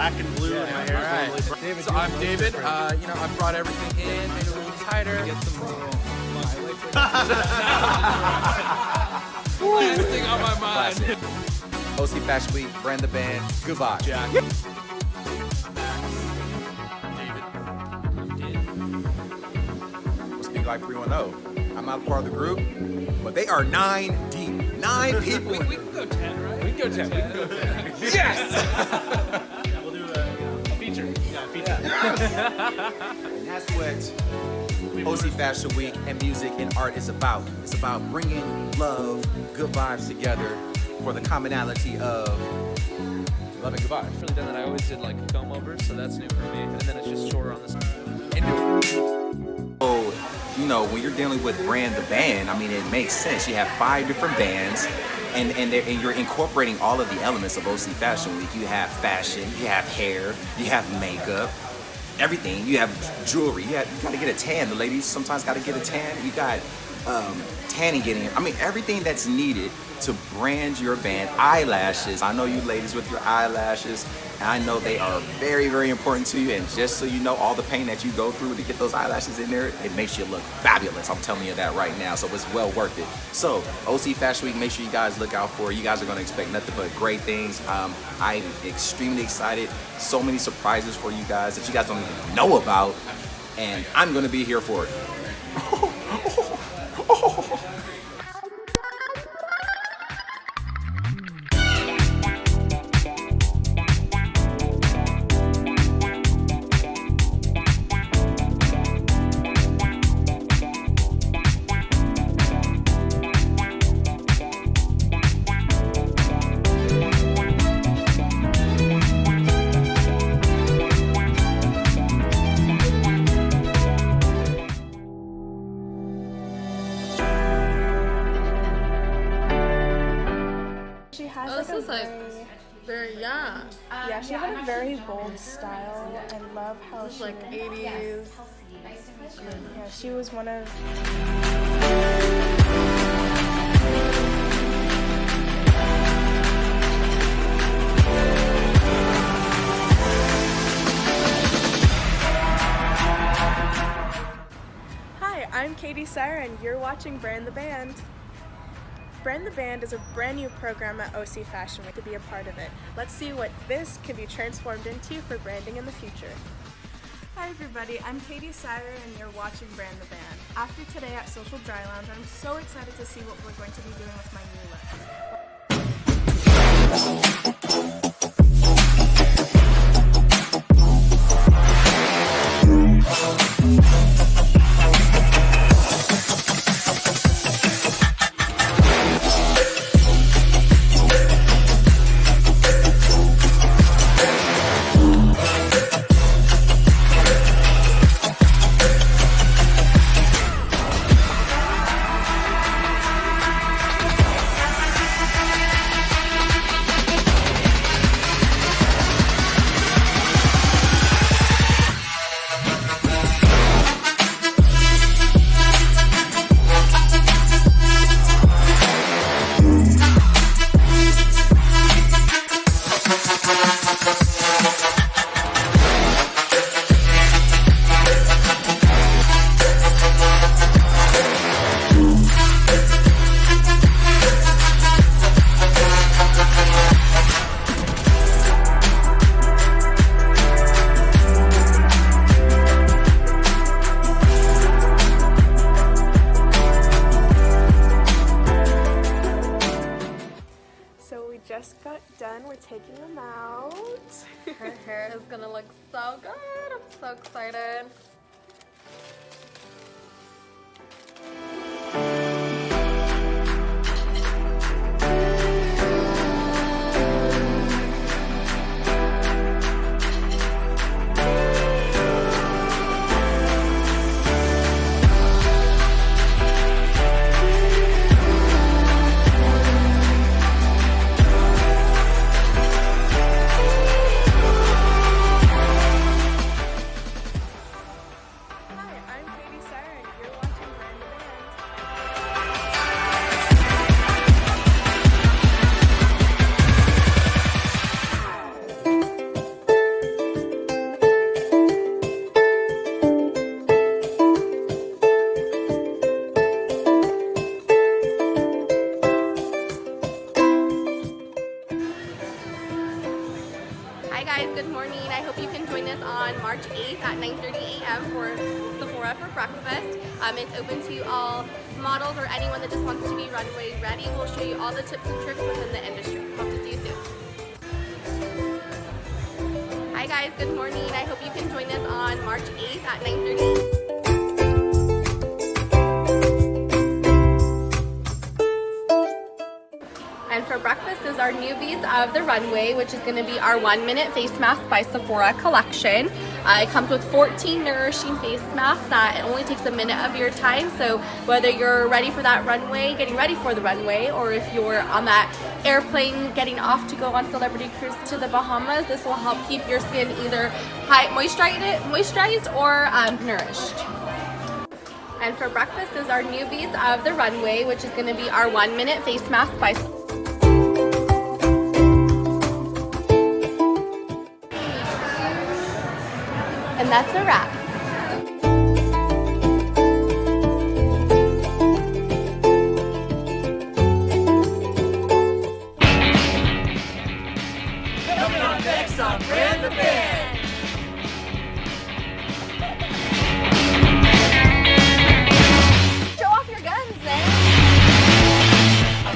black and blue. Yeah, and my hair's alright. totally David, so I'm David. You know, I brought everything in, made it a little tighter. Get some little last thing on my mind. Classic. OC Fashion Week, Brand the Band, goodbye. Jack. Speak like 310. I'm not a part of the group, but they are 9 deep. 9 people. We can go 10, right? We can go 10. Yes! Yeah, we'll do a feature. Yeah, a feature. And that's what OC Fashion Week and music and art is about. It's about bringing love, good vibes together for the commonality of love and good vibes. I've really done that. I always did like comb overs, so that's new for me. And then it's just shorter on this. So, you know, when you're dealing with Brand the Band, I mean, it makes sense. You have 5 different bands, and you're incorporating all of the elements of OC Fashion Week. You have fashion, you have hair, you have makeup, everything. You have jewelry. You got to get a tan. The ladies sometimes got to get a tan. You got tanning getting. I mean, everything that's needed to brand your band. Eyelashes. I know you ladies with your eyelashes, and I know they are very, very important to you. And just so you know, all the pain that you go through to get those eyelashes in there, it makes you look fabulous. I'm telling you that right now. So it's well worth it. So OC Fashion Week, make sure you guys look out for it. You guys are going to expect nothing but great things. I'm extremely excited. So many surprises for you guys that you guys don't even know about, and I'm going to be here for it. Yeah, she had a very bold style. I love how she like 80s. Yeah, she was one of. Hi, I'm Katy SYHYR, and you're watching Brand the Band. Brand the Band is a brand new program at OC Fashion Week to be a part of it. Let's see what this can be transformed into for branding in the future. Hi everybody, I'm Katy SYHYR and you're watching Brand the Band. After today at Social Dry Lounge, I'm so excited to see what we're going to be doing with my new look. Just got done. We're taking them out. Her hair is gonna look so good. I'm so excited. guys, good morning. I hope you can join us on March 8th at 9:30 a.m. for Sephora for breakfast. It's open to all models or anyone that just wants to be runway ready. We'll show you all the tips and tricks within the industry. Hope to see you soon. Hi guys, good morning. I hope you can join us on March 8th at 9:30. And for breakfast is our newbies of the runway, which is going to be our 1-minute face mask by Sephora collection. It comes with 14 nourishing face masks that it only takes a minute of your time. So whether you're ready for that runway, getting ready for the runway, or if you're on that airplane getting off to go on celebrity cruise to the Bahamas, this will help keep your skin either moisturized or nourished. And for breakfast is our newbies of the runway, which is going to be our 1-minute face mask by And that's a wrap. Coming on next on Brand the Band. Show off your guns, man.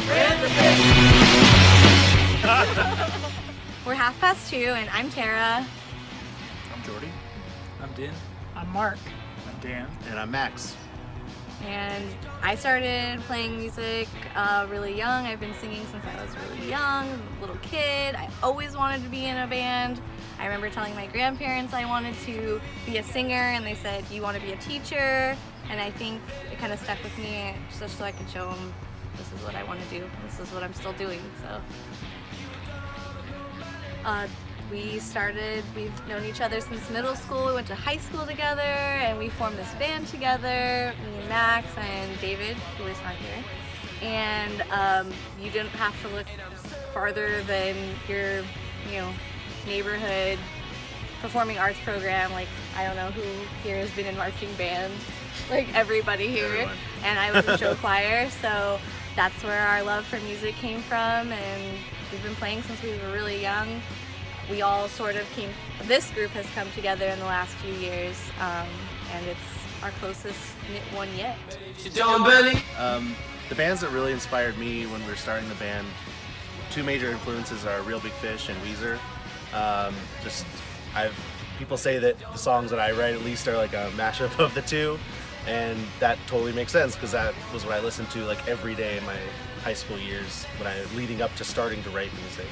Brand the Band. We're 2:30 and I'm Tara. I'm Jordy. I'm Din. I'm Mark. I'm Dan. And I'm Max. And I started playing music really young. I've been singing since I was really young, little kid. I always wanted to be in a band. I remember telling my grandparents I wanted to be a singer, and they said, you want to be a teacher? And I think it kind of stuck with me just so I could show them this is what I want to do. This is what I'm still doing. So. We've known each other since middle school. We went to high school together and we formed this band together, me and Max and David, who is not here. And you didn't have to look farther than your, neighborhood performing arts program. Like, I don't know who here has been in marching band, like everybody here. Everyone. And I was in show choir, so that's where our love for music came from, and we've been playing since we were really young. We all sort of this group has come together in the last few years, and it's our closest knit one yet. The bands that really inspired me when we were starting the band, two major influences are Real Big Fish and Weezer. People say that the songs that I write at least are like a mashup of the two, and that totally makes sense because that was what I listened to like every day in my high school years leading up to starting to write music.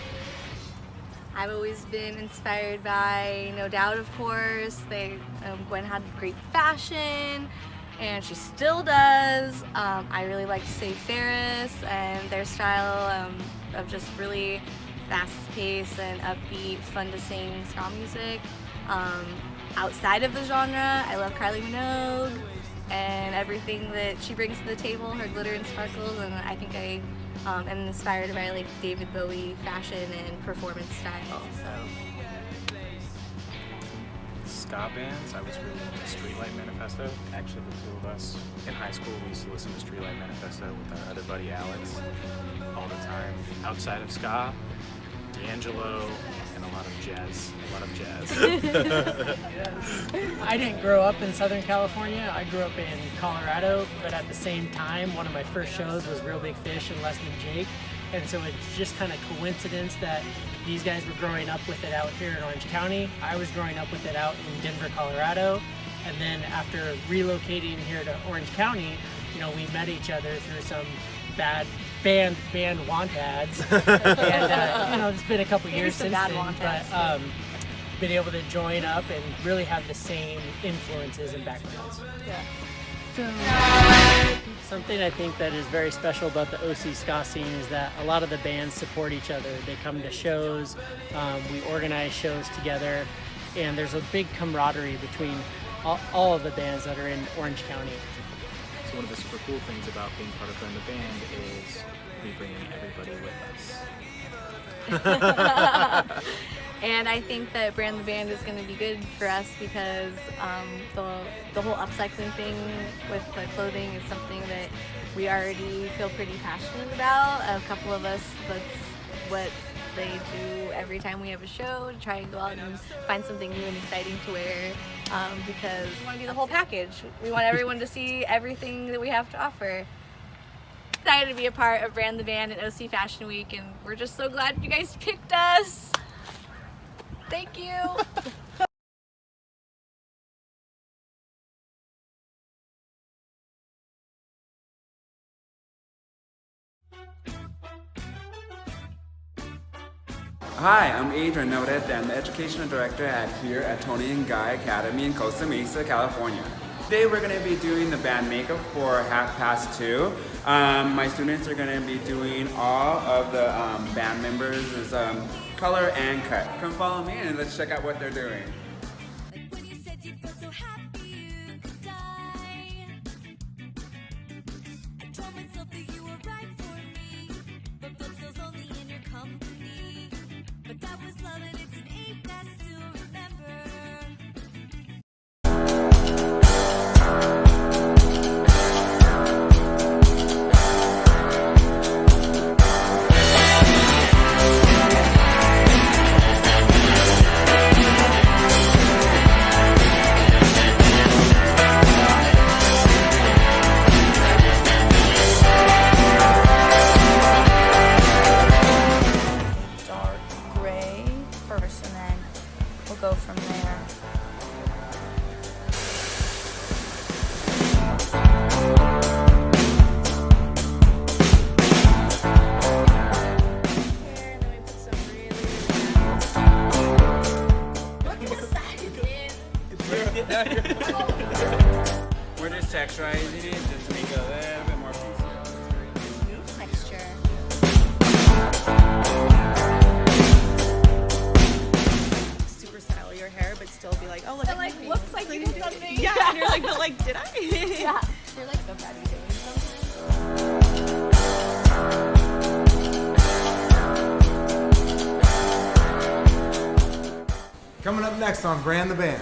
I've always been inspired by No Doubt, of course. Gwen had great fashion, and she still does. I really like SYHYR and their style of just really fast-paced and upbeat, fun-to-sing ska music. Outside of the genre, I love Kylie Minogue and everything that she brings to the table, her glitter and sparkles, and I think I am inspired by like David Bowie fashion and performance style. So Ska bands. I was really into Streetlight Manifesto. Actually, the two of us in high school, we used to listen to Streetlight Manifesto with our other buddy Alex all the time. Outside of ska, D'Angelo, and a lot of jazz. I didn't grow up in Southern California. I grew up in Colorado, but at the same time, one of my first shows was Real Big Fish and Less Than Jake. And so it's just kind of coincidence that these guys were growing up with it out here in Orange County. I was growing up with it out in Denver, Colorado. And then after relocating here to Orange County, we met each other through some bad band want ads. And it's been a couple years since then, but been able to join up and really have the same influences and backgrounds. yeah. Something I think that is very special about the OC ska scene is that a lot of the bands support each other. They come to shows, we organize shows together, and there's a big camaraderie between all of the bands that are in Orange County. So one of the super cool things about being part of Brand the Band is we bring everybody with us. And I think that Brand the Band is going to be good for us because the whole upcycling thing with the clothing is something that we already feel pretty passionate about. A couple of us, that's what they do every time we have a show to try and go out and find something new and exciting to wear, because we want to do the whole package. We want everyone to see everything that we have to offer. Excited to be a part of Brand the Band and OC Fashion Week, and we're just so glad you guys picked us. Thank you. Hi, I'm Adrian Noted, and I'm the Educational Director here at Tony and Guy Academy in Costa Mesa, California. Today we're going to be doing the band makeup for 2:30. My students are going to be doing all of the band members' color and cut. Come follow me and let's check out what they're doing. Go from there. We're just texturizing it just to make it a little bit more peaceful. Texture. But still be like, oh look, It like looks like you did something. Yeah, and you're like, but like, did I? Yeah, you're like the Betty doing something. Coming up next on Brand the Band.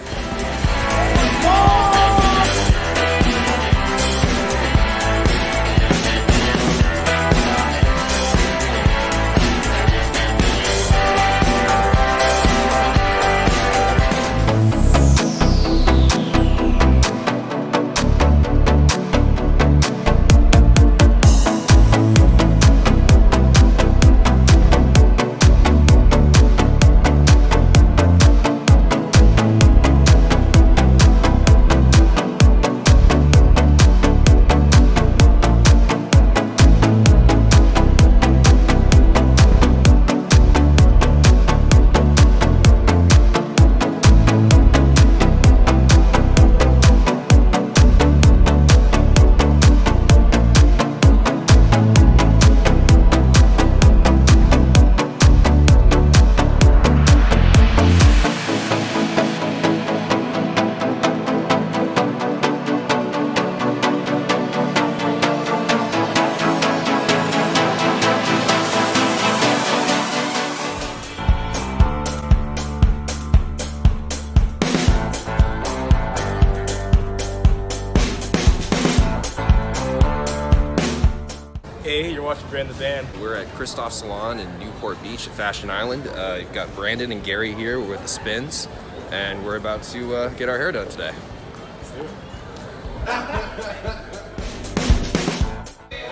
Hey, you're watching Brand the Band. We're at Christophe Salon in Newport Beach at Fashion Island. You've got Brandon and Gary here with the SPINS, and we're about to get our hair done today.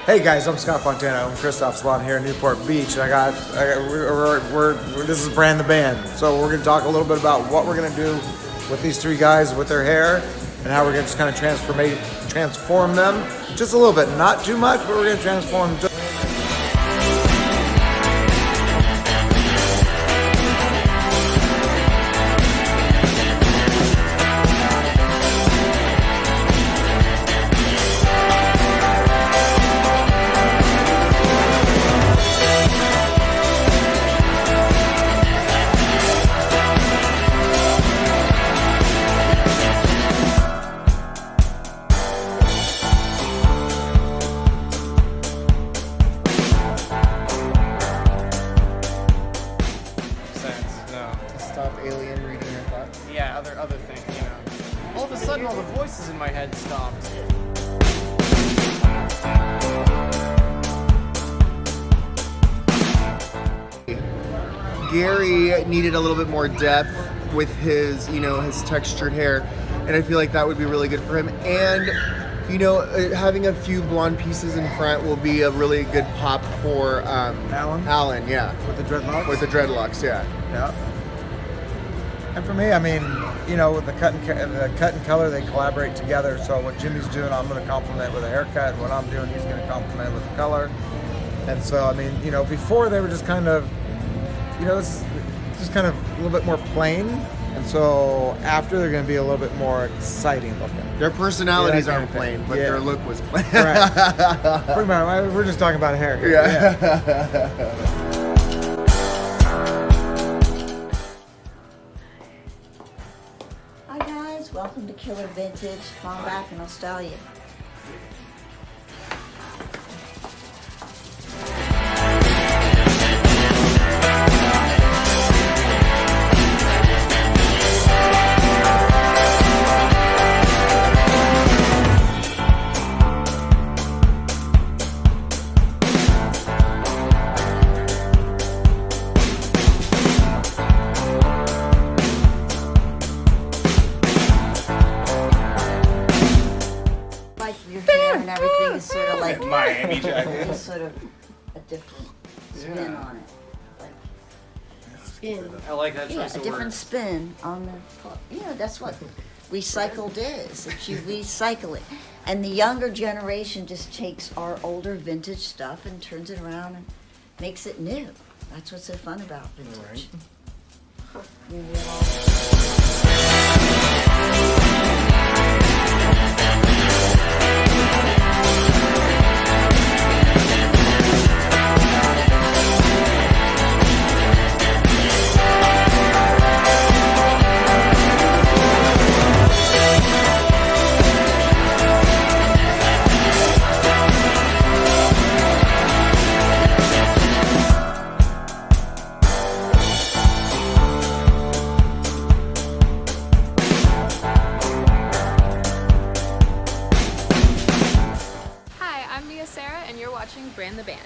Hey guys, I'm Scott Fontana. I'm Christophe Salon here in Newport Beach, and this is Brand the Band. So we're going to talk a little bit about what we're going to do with these three guys with their hair, and how we're going to just kind of transform them just a little bit, not too much, but we're going to transform them. other thing, you know. All of a sudden, all the voices in my head stopped. Gary needed a little bit more depth with his, you know, his textured hair, and I feel like that would be really good for him. And, you know, having a few blonde pieces in front will be a really good pop for Alan, yeah. With the dreadlocks? With the dreadlocks, yeah. Yeah. And for me, I mean, you know, with the cut and color, they collaborate together. So what Jimmy's doing, I'm going to complement with a haircut. And what I'm doing, he's going to complement with the color. And so, I mean, you know, before they were just kind of, you know, it's just kind of a little bit more plain. And so after, they're going to be a little bit more exciting looking. Their personalities aren't plain, but their look was plain. Right. Pretty much, we're just talking about hair here. Yeah. Hi guys, welcome to Killer Vintage. Come on back and I'll style you. And everything is sort of like Miami jacket. It's sort of a different spin on it. Like spin. I like that choice a of different words. spin on the. You know, that's what recycled is. It's you recycle it, and the younger generation just takes our older vintage stuff and turns it around and makes it new. That's what's so fun about vintage. SERA and you're watching Brand the Band.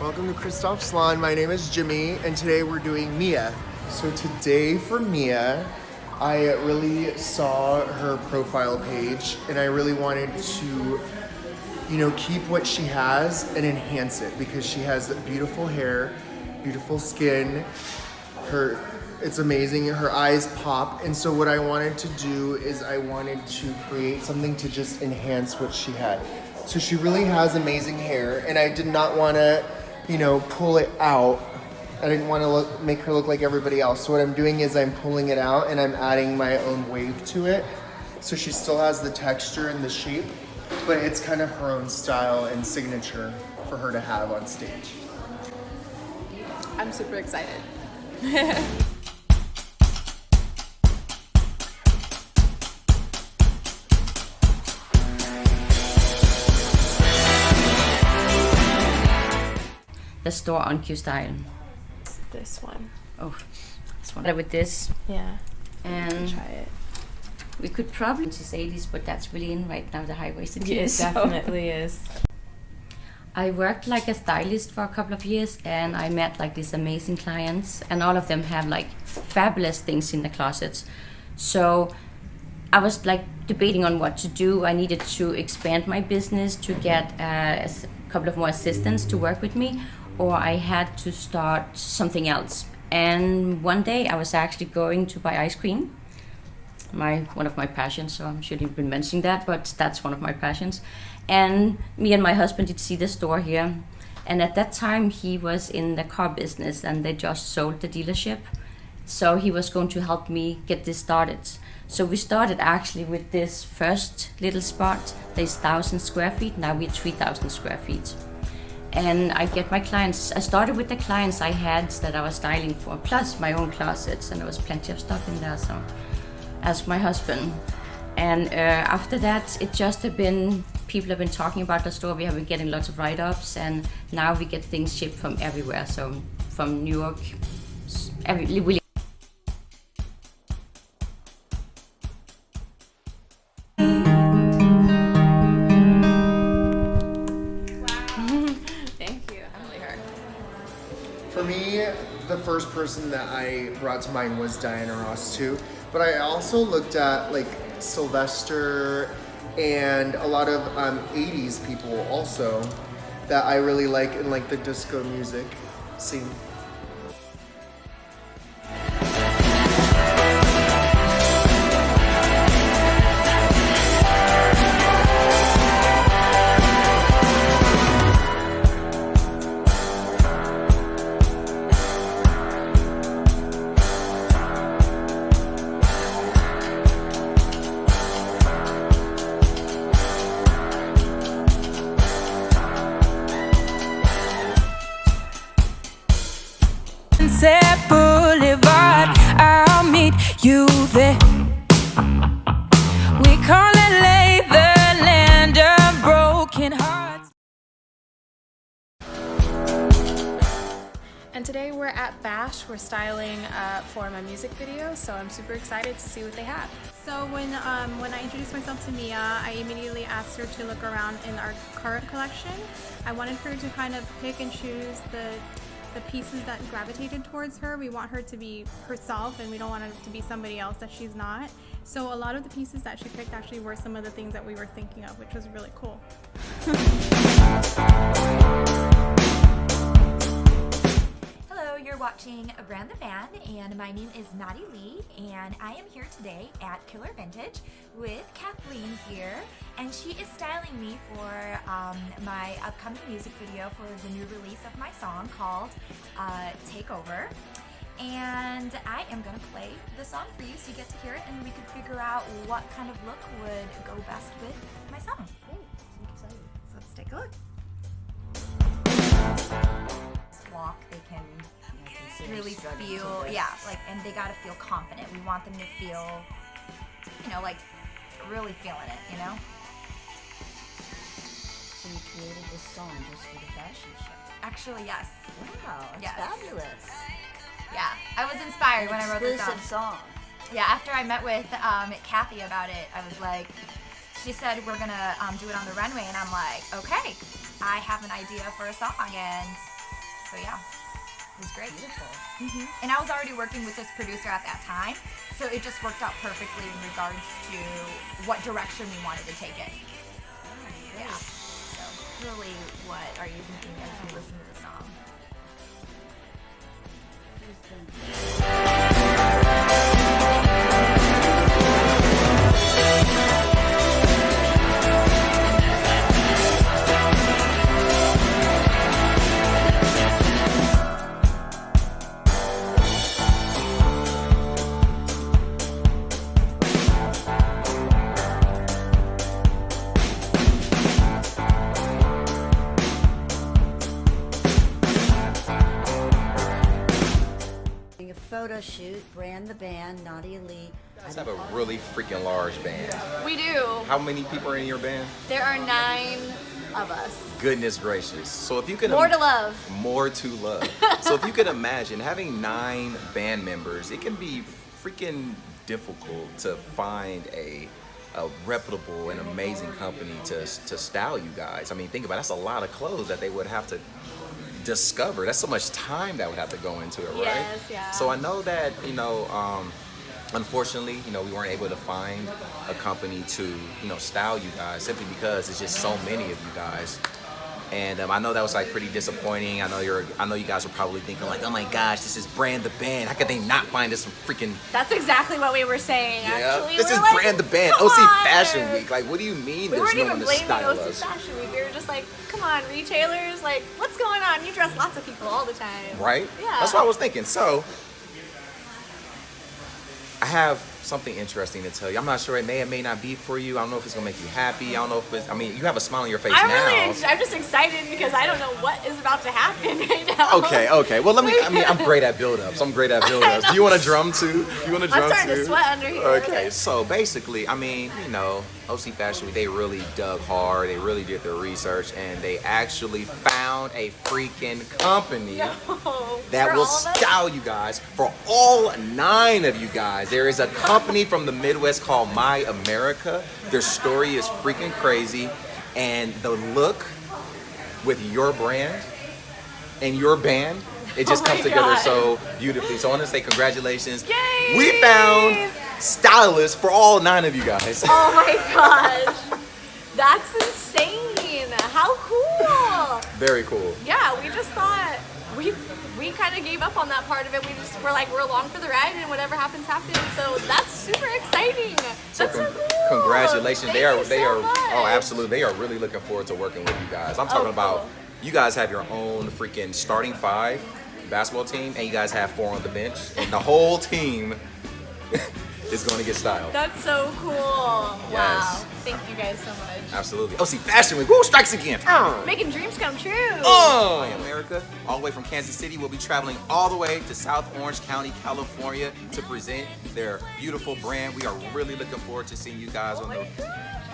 Welcome to Christophe's Salon. My name is Jimmy, and today we're doing Mia. So today for Mia, I really saw her profile page, and I really wanted to, you know, keep what she has and enhance it because she has beautiful hair, beautiful skin. It's amazing. Her eyes pop, and so what I wanted to do is I wanted to create something to just enhance what she had. So she really has amazing hair, and I did not want to, you know, pull it out. I didn't want to make her look like everybody else. So what I'm doing is I'm pulling it out and I'm adding my own wave to it. So she still has the texture and the shape, but it's kind of her own style and signature for her to have on stage. I'm super excited. The store on Q Style. This one. Oh, this one. With this. Yeah. And try it. We could probably use 80s, but that's really in right now, the high-waisted jeans. It definitely is. I worked like a stylist for a couple of years, and I met like these amazing clients, and all of them have like fabulous things in the closets. So I was like debating on what to do. I needed to expand my business to get a couple of more assistants to work with me, or I had to start something else. And one day I was actually going to buy ice cream, one of my passions, so I shouldn't have been mentioning that, but that's one of my passions. And me and my husband did see the store here, and at that time he was in the car business and they just sold the dealership, so he was going to help me get this started. So we started actually with this first little spot. There's 1,000 square feet, now we're 3,000 square feet. And I get my clients, I started with the clients I had that I was styling for, plus my own closets, and there was plenty of stuff in there, so ask my husband. And after that, it just have been, people have been talking about the store, we have been getting lots of write-ups, and now we get things shipped from everywhere, so from New York, really. Thank you. first person that I brought to mind was Diana Ross too. But I also looked at like Sylvester and a lot of 80s people also that I really like in like the disco music scene. Boulevard, I'll meet you there. We call it the land of broken hearts. And today we're at Bash. We're styling for my music video, so I'm super excited to see what they have. So when I introduced myself to Mia, I immediately asked her to look around in our current collection. I wanted her to kind of pick and choose the pieces that gravitated towards her. We want her to be herself and we don't want her to be somebody else that she's not. So a lot of the pieces that she picked actually were some of the things that we were thinking of, which was really cool. Hello, you're watching Brand the Band, and my name is NADI, and I am here today at Killer Vintage with Kathleen here, and she is styling me for my upcoming music video for the new release of my song called Take Over. And I am going to play the song for you so you get to hear it and we can figure out what kind of look would go best with my song. Great, I'm excited. So let's take a look. Walk, they can really feel, yeah, like, and they gotta feel confident. We want them to feel, you know, like really feeling it, you know? So you created this song just for the fashion show? Actually, yes. Wow, it's yes. fabulous. Yeah, I was inspired when I wrote this song. Yeah, after I met with Katy about it, I was like, she said we're gonna do it on the runway, and I'm like, okay, I have an idea for a song, and so yeah. It was great. Beautiful. And I was already working with this producer at that time, so it just worked out perfectly in regards to what direction we wanted to take it. Yeah. So, really, what are you thinking as you listen to the song? Photo shoot, Brand the Band, Nadia Lee. You guys have a really freaking large band. We do. How many people are in your band? There are 9 of us. Goodness gracious. So if you could More to love. More to love. So if you could imagine having 9 band members, it can be freaking difficult to find a reputable and amazing company to style you guys. I mean, think about it, that's a lot of clothes that they would have to discover. That's so much time that would have to go into it, right? Yes, yeah. So I know that, you know, unfortunately, you know, we weren't able to find a company to, you know, style you guys simply because it's just so many of you guys. And I know that was like pretty disappointing. I know you guys were probably thinking like, oh my gosh, this is Brand the Band. How could they not find this freaking? That's exactly what we were saying. Yeah, Actually, this is like, Brand the Band. OC Fashion Week. Like, what do you mean? We There's weren't no even one to blaming style OC us? Fashion Week. We were just like, come on, retailers. Like, what's going on? You dress lots of people all the time. Right? Yeah. That's what I was thinking. So, I have something interesting to tell you. I'm not sure, it may or may not be for you. I don't know if it's gonna make you happy. I don't know if it's, I mean, you have a smile on your face now. I'm just excited because I don't know what is about to happen right now. Okay. Well, I'm great at build-ups. Do you want a drum too? I'm starting to sweat under here. Okay, so basically, I mean, you know, OC Fashion Week, they really dug hard. They really did their research, and they actually found a freaking company that will style you guys for all 9 of you guys. There is a company from the Midwest called My America. Their story is freaking crazy, and the look with your brand and your band It just Oh my comes together God. so beautifully. So I want to say congratulations. Yay! We found stylists for all 9 of you guys. Oh my gosh. That's insane. How cool. Very cool. Yeah, we just thought, we kind of gave up on that part of it. We just were like, we're along for the ride and whatever happens, happens. So that's super exciting. So That's so cool. congratulations. Thank you They so are much. oh absolutely. They are really looking forward to working with you guys. I'm talking about you guys have your own freaking starting 5 basketball team and you guys have 4 on the bench and the whole team is going to get styled. That's so cool. Wow. Yes. Thank you guys so much. Absolutely. OC Fashion Week. Woo, strikes again. Making dreams come true. Oh! America, all the way from Kansas City, will be traveling all the way to South Orange County, California to present their beautiful brand. We are really looking forward to seeing you guys on the.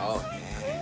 Oh, yeah.